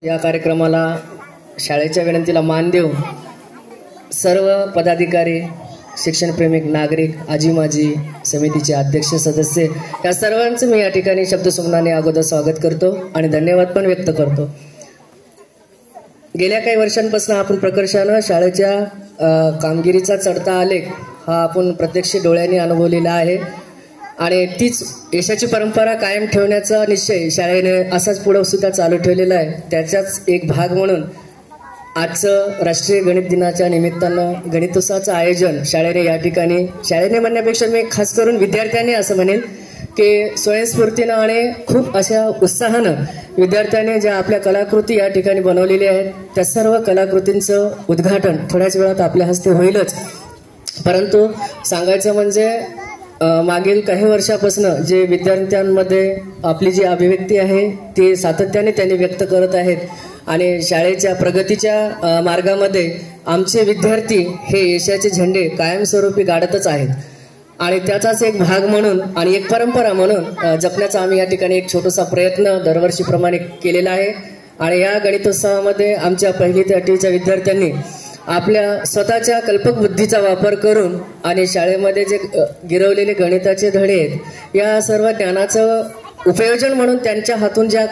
या कार्यक्रमाला शाळेच्या विनंतीला मान देऊन सर्व पदाधिकारी, शिक्षणप्रेमिक नागरिक, आजी माजी समितीचे अध्यक्ष सदस्य या सर्वांचं मी या ठिकाणी शब्दसुमनाने अगोदर स्वागत करतो आणि धन्यवाद पण व्यक्त करतो. गेल्या काही वर्षांपासून आपण प्रकर्षानं शाळेच्या कामगिरीचा चढता आलेख हा आपण प्रत्यक्ष डोळ्यांनी अनुभवलेला आहे आणि तीच यशाची परंपरा कायम ठेवण्याचा निश्चय शाळेने असाच पुढे सुद्धा चालू ठेवलेला आहे. त्याचाच एक भाग म्हणून आजचं राष्ट्रीय गणित दिनाच्या निमित्तानं गणितोत्सवाचं आयोजन शाळेने म्हणण्यापेक्षा मी खास करून विद्यार्थ्यांनी असं म्हणेन की स्वयंस्फूर्तीनं आणि खूप अशा उत्साहानं विद्यार्थ्यांनी ज्या आपल्या कलाकृती या ठिकाणी बनवलेल्या आहेत त्या सर्व कलाकृतींचं उद्घाटन थोड्याच वेळात आपल्या हस्ते होईलच. परंतु सांगायचं म्हणजे मागील काही वर्षापासून जे विद्यार्थ्यांमध्ये आपली जी अभिव्यक्ती आहे ती सातत्याने त्यांनी व्यक्त करत आहेत आणि शाळेच्या प्रगतीच्या मार्गामध्ये आमचे विद्यार्थी हे यशाचे झेंडे कायमस्वरूपी गाडतच आहेत आणि त्याचाच एक भाग म्हणून आणि एक परंपरा म्हणून जपण्याचा आम्ही या ठिकाणी एक छोटासा प्रयत्न दरवर्षीप्रमाणे केलेला आहे. आणि या गणितोत्सवामध्ये आमच्या 1ली ते 8वीच्या विद्यार्थ्यांनी आपल्या स्वतःच्या कल्पक बुद्धीचा वापर करून आणि शाळेमध्ये जे गिरवलेले गणिताचे धडे आहेत या सर्व ज्ञानाचं उपयोजन म्हणून त्यांच्या हातून ज्या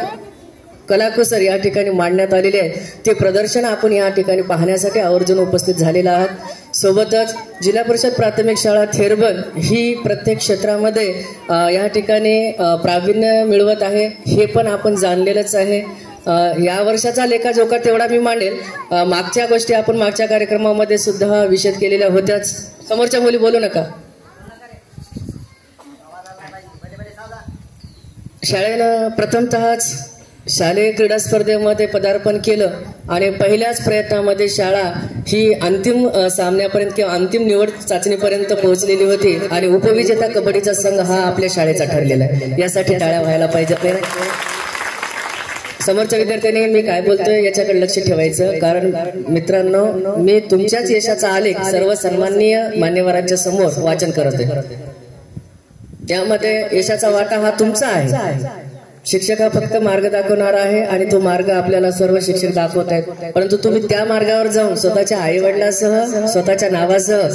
कलाकुसर या ठिकाणी मांडण्यात आलेले आहे ते प्रदर्शन आपण या ठिकाणी पाहण्यासाठी आवर्जून उपस्थित झालेला आहात. सोबतच जिल्हा परिषद प्राथमिक शाळा थेरबन ही प्रत्येक क्षेत्रामध्ये या ठिकाणी प्रावीण्य मिळवत आहे हे पण आपण जाणलेलंच आहे. या वर्षाचा लेखाजोखा तेवढा मी मांडेल. मागच्या गोष्टी आपण मागच्या कार्यक्रमामध्ये सुद्धा विशद केलेल्या होत्याच. समोरच्या मुली बोलू नका. शाळेनं प्रथमतःच शालेय क्रीडा स्पर्धेमध्ये पदार्पण केलं आणि पहिल्याच प्रयत्नामध्ये शाळा ही अंतिम सामन्यापर्यंत किंवा अंतिम निवड चाचणीपर्यंत पोहोचलेली होती आणि उपविजेता कबड्डीचा संघ हा आपल्या शाळेचा ठरलेला आहे. यासाठी टाळ्या व्हायला पाहिजेत नाही. समोरच्या विद्यार्थ्यांनी मी काय बोलतोय याच्याकडे लक्ष ठेवायचं, कारण मित्रांनो मी तुमच्याच यशाचा आलेख सर्व सन्माननीय मान्यवरांच्या समोर वाचन करत आहे. त्यामध्ये यशाचा वाटा हा तुमचा आहे. शिक्षक हा फक्त मार्ग दाखवणार आहे आणि तो मार्ग आपल्याला सर्व शिक्षक दाखवत आहेत. परंतु तुम्ही त्या मार्गावर जाऊन स्वतःच्या आई वडिलांसह, स्वतःच्या नावासह,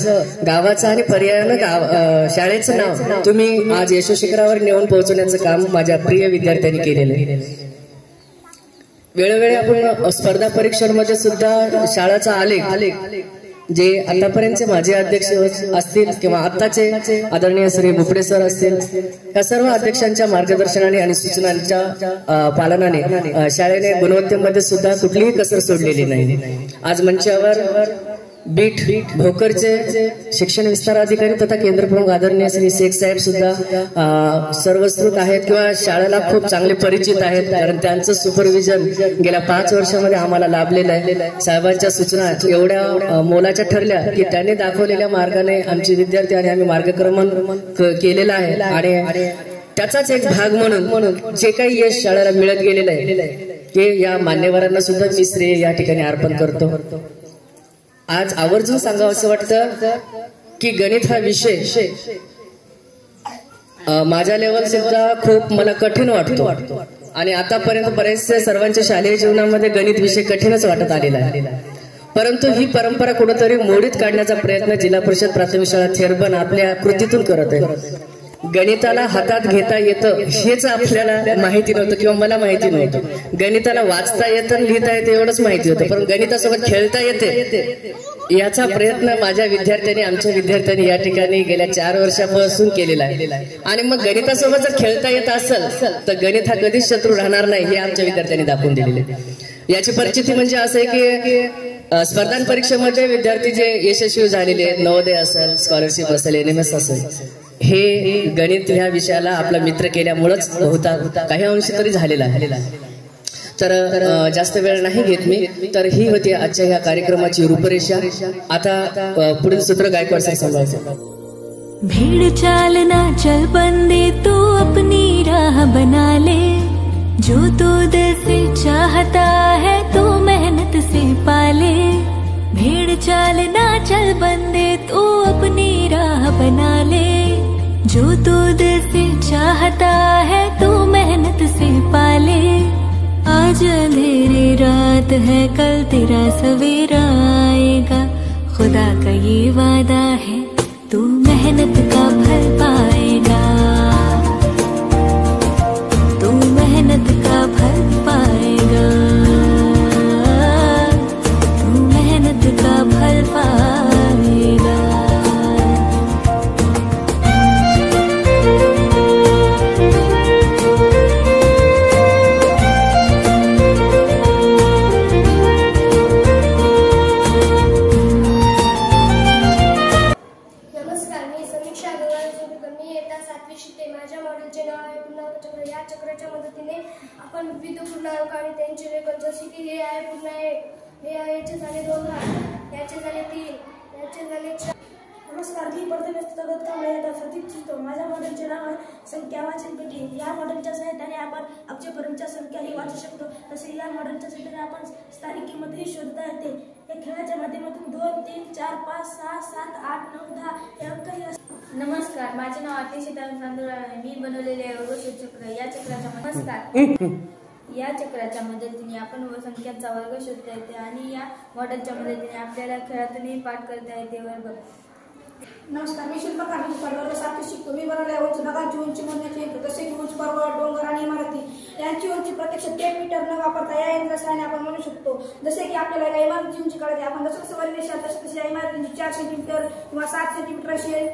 गावाचं आणि पर्यायानं शाळेचं नाव तुम्ही आज यशोशिखरावर नेऊन पोहोचवण्याचं काम माझ्या प्रिय विद्यार्थ्यांनी केलेलं आहे. वेळोवेळी आपण स्पर्धा परीक्षांमध्ये सुद्धा शाळेचा आलेख जे आतापर्यंतचे माझे अध्यक्ष असतील किंवा आताचे आदरणीय श्री भुपडे सर असतील या सर्व अध्यक्षांच्या मार्गदर्शनाने आणि सूचनांच्या पालनाने शाळेने गुणवत्तेमध्ये सुद्धा कुठलीही कसर सोडलेली नाही. आज मंचावर बीट भोकरचे शिक्षण विस्तार अधिकारी तथा केंद्रप्रमुख आदरणीय श्री शेख साहेब सुद्धा सर्वश्रुत आहेत किंवा शाळेला खूप चांगले परिचित आहेत, कारण त्यांचं सुपरविजन गेल्या 5 वर्षामध्ये आम्हाला लाभलेलं आहे. साहेबांच्या सूचना एवढ्या मोलाच्या ठरल्या की त्यांनी दाखवलेल्या मार्गाने आमचे विद्यार्थी आणि आम्ही मार्गक्रमण केलेलं आहे आणि त्याचाच एक भाग म्हणून जे काही यश शाळेला मिळत गेलेलं आहे ते या मान्यवरांना सुद्धा मी श्रेय या ठिकाणी अर्पण करतो. आज आवर्जून सांगावं असं वाटतं की गणित हा विषय माझ्या लेवल सुद्धा खूप मला कठीण वाटतो आणि आतापर्यंत बरेचसे सर्वांच्या शालेय जीवनामध्ये गणित विषय कठीणच वाटत आलेला आहे. परंतु ही परंपरा कुठेतरी मोडीत काढण्याचा प्रयत्न जिल्हा परिषद प्राथमिक शाळा थेरबन आपल्या कृतीतून करत आहे. गणिताला हातात घेता येतं हेच आपल्याला माहिती नव्हतं किंवा मला माहिती नव्हतं. गणिताला वाचता येतं, लिहिता येतं एवढंच माहिती होतं, पण गणितासोबत खेळता येते याचा प्रयत्न माझ्या विद्यार्थ्यांनी, आमच्या विद्यार्थ्यांनी या ठिकाणी गेल्या 4 वर्षापासून केलेला आहे. आणि मग गणितासोबत जर खेळता येत असेल तर गणित हा कधीच शत्रू राहणार नाही हे आमच्या विद्यार्थ्यांनी दाखवून दिलेले. याची परिस्थिती म्हणजे असं आहे की स्पर्धा परीक्षेमध्ये विद्यार्थी जे यशस्वी झालेले आहेत, नवोदय असेल, स्कॉलरशिप असेल, NMS असेल, हे गणित ह्या विषयाला आपला मित्र केल्यामुळेच होता काही अंश तरी झालेला आहे. तर जास्त वेळ नाही घेत मी. तर ही होती आजच्या ह्या कार्यक्रमाची रूपरेषा. आता पुढील सूत्र गायकवाड सर सांभाळायचं. भीड़ चालना चल बंदे तू अपनी राह बना ले, जो तू दिल से चाहता है तो मेहनत से पाले. भीड़ चालना चल बंदे तू अपनी राह बना ले, जो तू दिल से चाहता है तो मेहनत से पाले. आज अंधेरे रात है कल तेरा सवेरा आएगा, खुदा का ये वादा है तू मेहनत का फल पाएगा, तू मेहनत का फल पाएगा, तू मेहनत का फल पाएगा। माझ्या मॉडेलचे नाव आहे पूर्णांक चक्र। या चक्राच्या मदतीने आपण विविध पूर्णांक आणि त्यांचे रेखन, जसे की हे आहे पूर्ण हे याचे झाले 2 भाग, याचे झाले 3, याचे झाले 4। नमस्कार, मी प्रथमेश तगतकांबळे सतीश चितो। माझ्या मॉडेलचे नाव आहे संख्या वाचन पेटी। या मॉडेलच्या सहाय्याने आपण अब्जपर्यंतच्या संख्याही वाचू शकतो। तसे या मॉडेलच्या सहाय्याने आपण स्थानिक किंमतही शोधता येते। या खेळाच्या माध्यमातून 2, 3, 4, 5, 6, 7, 8, 9, 10 हे अंकही असतात। नमस्कार, माझे नाव आतिश तांदूळ आहे। मी बनवलेले आहे वर्गशोध चक्र। या चक्राच्या मदतीने आपण संख्यांचा वर्ग शोधता येते आणि या मॉडेलच्या मदतीने आपल्याला खेळातूनही पाठ करता येते वर्ग। नमस्कार, मी शिल्पकार वर्ग 7 शिकतो। मी बनवलेल्या ढगांची उंची मोजण्याचे यंत्र, जसे की उंच पर्वत, डोंगर आणि इमारती यांची उंची प्रत्यक्षात 1 मीटर न वापरता या यंत्राने आपण म्हणू शकतो। जसे की आपल्याला इमारतीची उंची काढायची, आपण जसं वर रेषा तशी या इमारतीची 4 सेंटीमीटर किंवा 7 सेंटीमीटर अशी आहे।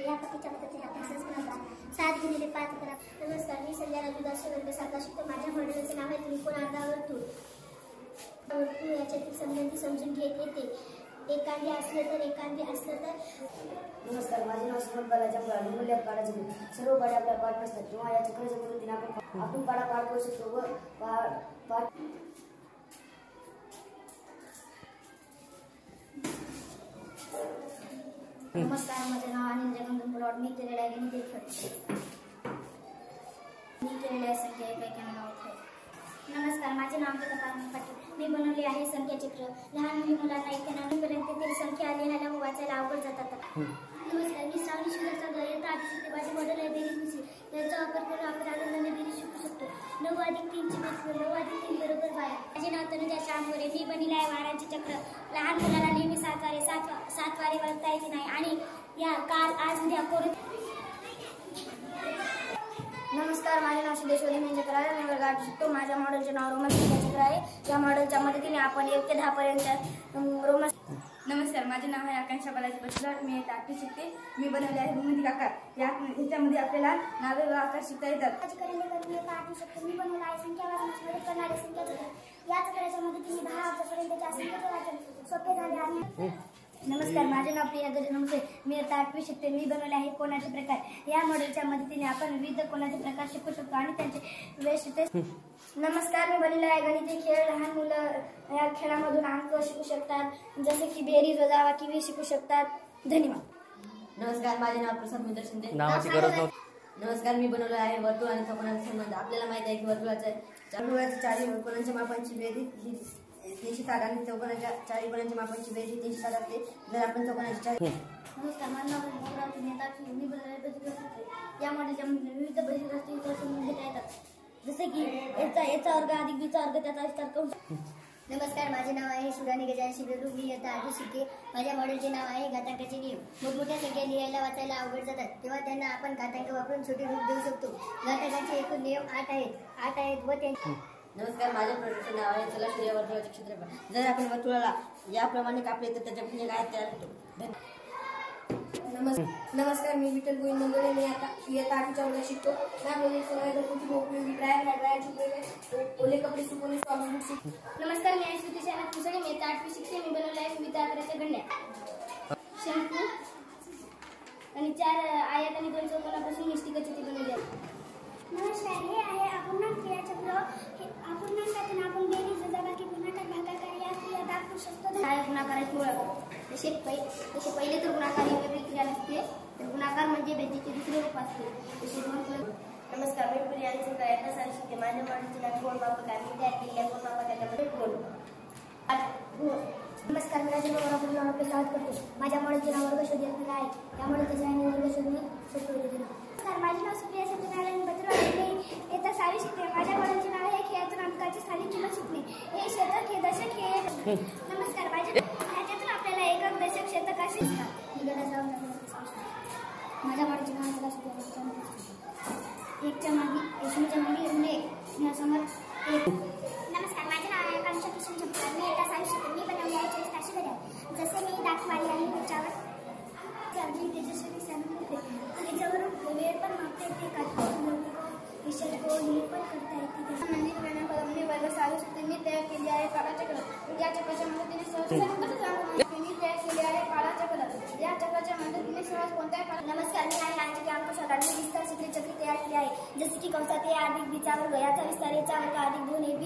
या पद्धतीच्या मदतीने आपण सहजपणाचा 7 गुणिले 5 करा। नमस्कार, मी संध्या राजूदास वर्ग 7 शिकतो। माझ्या मॉडेलचे नाव आहे त्रिकोणार्धवर्तुळ। वर्तुळ याच्यातील संबंधी समजून घेत येते। एकांगी असले तर नमस्कार, माझे नाव सुमन बालाजी मूल्य पाडाचे सर्व पाडे आपल्या पाठ नसतात, तेव्हा या चक्राच्या मदतीने आपण पाडा पार करू शकतो व पाठ। नमस्कार, माझे नाव अनिल जगन्नाथ पलवाड। मी केलेला आहे गणित मी केलेल्या संख्या एकमेकांना नाव आहे। नमस्कार, माझे नाव पाटील। मी बनवले आहे संख्या चक्र। लहान मुलांना 1 ते 9 पर्यंत संख्या लिहायला व वाचायला अवघड जातात। नमस्कार, मी श्रावणी शिकवता इयत्ता 8 शिकते। माझे मॉडेल आहे बेरीज मिश्र। याचा वापर करून आपण आनंदाने बेरीज शिकू शकतो। 9 अधिक 3 ची बेरीज 9 अधिक 3 बरोबर 12। माझे नाव तनुजा श्यामगोरे। मी बनवले आहे वारांचे चक्र। लहान मुलांना नेहमी 7 वारे वळता येते नाही आणि या काल आज उद्या करू। नमस्कार, माझे नाव सिद्धेश्वरी मी चक्र आहे। मी वर्ग 8 शिकतो। माझ्या मॉडेलचे नाव रोमन संख्या चक्र आहे। या मॉडेलच्या मदतीने आपण 1 ते 10 पर्यंत रोमन। नमस्कार, माझे नाव आहे आकांक्षा बालाजी पटलाट। मी इयत्ता 8 शिकते। मी बनवले आहे भूमिती आकार। याच्यामध्ये आपल्याला नावे व आकार शिकता येतात। मी बनवला आहे संख्या वाचनास मदत करणारे संख्या चक्र। या चक्राच्या मदतीने 10 अब्जापर्यंतच्या संख्येचे वाचन सोपे झाले आहे। नमस्कार, माझे नाव प्रिया गजनमसे। मी इयत्ता 8 शिकते। मी बनवले आहे कोणाचे प्रकार। या मॉडेलच्या मदतीने आपण विविध कोणाचे प्रकार शिकू शकतो आणि त्यांचे वैशिष्ट्ये। नमस्कार, मी बनवले आहे गणिती खेळ। लहान मुलं या खेळामधून अंक शिकू शकतात, जसे की बेरीज वजाबाकी शिकू शकतात। धन्यवाद। नमस्कार, माझे नाव प्रसाद मित्र शिंदे। नावाची गरज नव्हती। नमस्कार, मी बनवलं आहे वर्तुळ आणि चौकोनाचा संबंध। आपल्याला माहिती आहे की वर्तुळाच्या चारी कोणाच्या मापांची बेरीज ही 360 आणि चौकोनाच्या 4 कोणाच्या मापांची बेरीज ही 360 असते। जर आपण चौकोनाची 4। नमस्कार, माझे नाव मी बनवलेले बहिष्कृत। या मॉडेलच्या विविध बहिष्कृत समजून घेता येतात, जसे की याचा वर्ग अधिक बीचा वर्ग त्याचा विस्तार करू। नमस्कार, माझे नाव आहे सुराणी गजानन शिबेरू। मी इयत्ता 8 शिकते। माझ्या मॉडेलचे नाव आहे घातांकाचे नियम। मोठमोठ्या संख्या लिहायला वाचायला अवघड जातात, तेव्हा त्यांना आपण घातांक वापरून छोटे रूप देऊ शकतो। घातांकाचे एकूण नियम 8 आहेत व त्यांचे। नमस्कार, माझ्या प्रोजेक्टचे नाव आहे चला सूर्य वर्तुळाचे क्षेत्रफळ। जर आपण वर्तुळाला याप्रमाणे कापले तर त्याच्या पुढे काय तयार होतो। नमस्कार, मी विठ्ठल गोविंद मंगळे। मी आता इयत्ता 8 वर्गात शिकतो। या प्रोजेक्टमध्ये घरगुती उपयोगी ड्रायर शिकवले, ओले कपडे सुकवणे, सॉफ्ट शिकतो। नमस्कार, मी आहे श्रुती शरद कुसळे। मी इयत्ता 8 शिकते। मी बनवले आहे विविध आकाराच्या घड्या, शंकू आणि 4 आयत आणि 2 चौकोनापासून निष्ठिकाची ती बनवली आहे। नमस्कार, हे आहे अपूर्णांक क्रियाचक्र। अपूर्णांकातून आपण बेरीज वजाबाकी गुणाकार भागाकार या क्रिया दाखवू शकतो। गुणाकाराची ओळख जसे पहिले तर गुणाकार ही वेगळी क्रिया नसते, तर गुणाकार म्हणजे बेरीजचे दुसरे रूप असते। जसे 2 नमस्कार, मी प्रियांशी इयत्ता 6 शिकते। माझ्या मॉडेलचे नाव कोण मापक आहे। मी तयार केलेल्या कोण मापकामध्ये कोण। नमस्कार, मी राजेंद्र आपले स्वागत करतो। माझ्या मॉडेलचे नाव वर्गशोध यंत्र आहे। या मॉडेलचे सहाय्याने वर्ग शोधणे सोपे होते। नमस्कार, माझे नाव सुप्रिया सत्यनारायण बत्रा। मी इयत्ता 6 शिकते। माझ्या मॉडेलचे नाव आहे प्रकारची स्थानिक किंमत शिकणे. हे शतक हे दशक हे नमस्कार. याच्यातून आपल्याला एकक दशक शतक असे माझ्या वाढीचे नाव त्याला एकच्या मागे एकमेच्या मागे समोर एक. नमस्कार, माझे नाव आहे आकांक्षा किशन चंपा. मी एका साहित्य मी बनवले आहे 24 ताशी घड्याळ. जसे मी दाखवले आहे त्याच्यावर मी त्याच्यासाठी सांगते त्याच्यावर वेळ पण मागता येते काढता विषय हे पण करता येते. मंदिर बनवून मी वर्ग साधू शकते. मी तयार केली आहे काळाचक्र. या चक्राच्या मदतीने सहज मी तयार केली आहे काळाचक्र. या चक्राच्या मदतीने सहज कोणत्याही नमस्कार, मी आहे यांची अंकुशाला विस्तार शिकली चक्री तयार केली आहे. जसे की कंसात ए अधिक बीचा वर्ग याचा विस्तार याचा वर्ग अधिक 2 AB